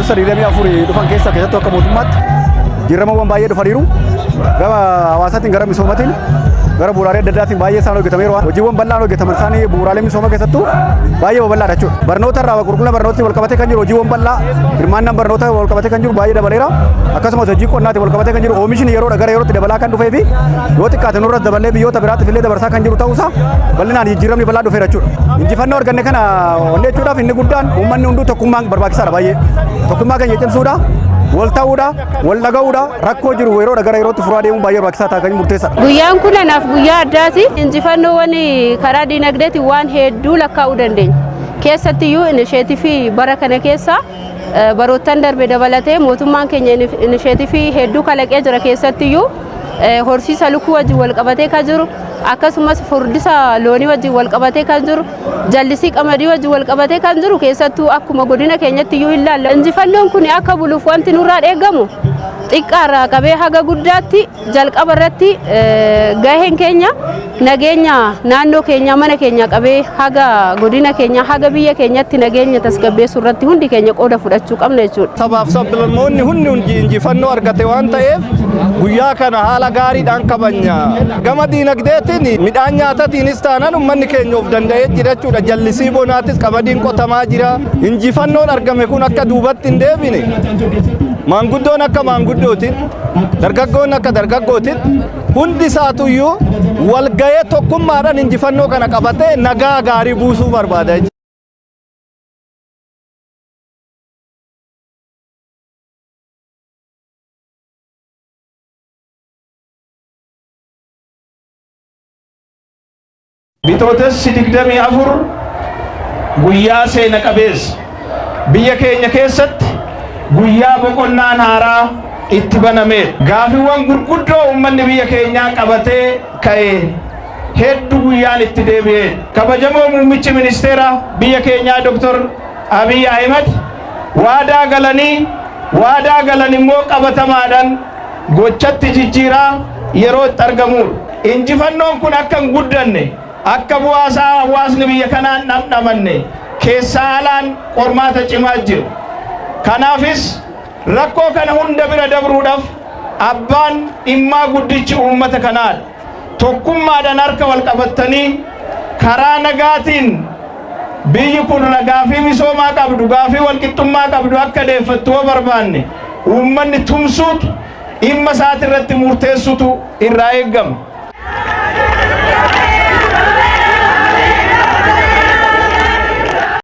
Sariilee afuri dhufan keessa keessattuu akka mootummaatti jijjiiramawwan baay'ee dhufaniiru. Gama hawaasaatiin gara misoomatiin gara bu'uuraalee adda addaatiin baay'ee isaan hojjetameeru. Hojiiwwan bal'aan hojjetaman isaanii bu'uuraalee misoomaa keessattuu baay'ee babal'aadha jechuudha. Barnoota irraa qulqullina barnootatti wal qabatee kan jiru hojiiwwan bal'aa hirmaannaan barnoota wal qabatee kan jiru baay'ee dabaleera. Akkasumas hojii qonnaatiin wal qabatee kan jiru oomishni yeroodha gara yerootti dabalaa kan dhufee fi yoo xiqqaate nurras dabalee biyyoota biraatti illee dabarsaa kan jiru ta'uusaa bal'inaan jijjiiramni bal'aa dhufeera jechuudha. Injifannoo arganne kana onnee jechuudhaaf inni guddaan uummanni hunduu tokkummaan barbaachisaadha baay'ee. Tokkummaa keenya cimsuudha. Wal ta'uudha, wal dhaga'uudha, rakkoo jiru yeroodha gara yerootti furaa deemuun baay'ee barbaachisaa ta'a kan murteessaadha. Guyyaan kun anaaf guyyaa addaati. Injifannoowwan karaa diinagdeetiin waan hedduu lakkaa'uu dandeenya. Keessattiyyuu inisheetifii bara kana keessa baroottan darbe dabalatee mootummaan keenya inisheetifii hedduu kalaqee jira. Keessattiyyuu horsiisa lukuu wajjin wal qabatee kan jiru, akkasumas furdisa loonii wajjin wal qabatee kan jiru, jallisii qamadii wajjin wal qabatee kan jiru keessattuu akkuma godina keenyatti iyyuu ilaalla. Injifannoon kun akka buluuf wanti nurraa eegamu xiqqaarraa qabee haga guddaatti jalqaba irratti gaheen keenya nageenya naannoo keenya mana keenya qabee haga godina keenya haga biyya keenyatti nageenya tasgabbeessuu irratti hundi keenya qooda fudhachuu qabna jechuudha. Sabaaf sablammoonni hundi injifannoo argate waan ta'eef guyyaa kana haala gaariidhaan kabajna. Gama diinagdeetiin midhaan nyaatatiinis taanaan uummanni keenya of danda'ee jira jechuudha. Jallisii bonaatis qamadiin qotamaa jira. Injifannoon argame kun akka duubatti hin deebine. Maanguddoon akka maanguddootiin, dargaggoon akka dargaggootiin hundi isaatuyyuu wal ga'ee tokkummaadhaan injifannoo kana qabatee nagaa gaarii buusuu barbaada. Bitootessi 24 guyyaa seena qabeessa biyya keenya keessatti guyyaa boqonnaan haaraa itti baname. Gaafiiwwan gurguddoo uummanni biyya keenyaa qabatee ka'e hedduu guyyaan itti deebi'e. Kabajamoo muummichi ministeera biyya keenyaa Dr. Abiy Ahmed waadaa galan immoo qabatamaadhaan gochatti jijjiiraa yeroo itti argamu. Injifannoon kun akka hin guddanne akka bu'aasaa hawaasni biyya kanaan dhamdhamanne keessaa alaan qormaata cimaa jiru. Kanaafis rakkoo kana hunda bira dabruudhaaf abbaan dhimmaa guddichi uummata kanaadha. Tokkummaadhaan harka wal qabatanii karaa nagaatiin biyyi kun gaafii misoomaa qabdu, gaafii walqixxummaa qabdu akka deeffattu yoo barbaanne uummanni tumsuutu dhimma isaati irratti murteessutu irraa eegama.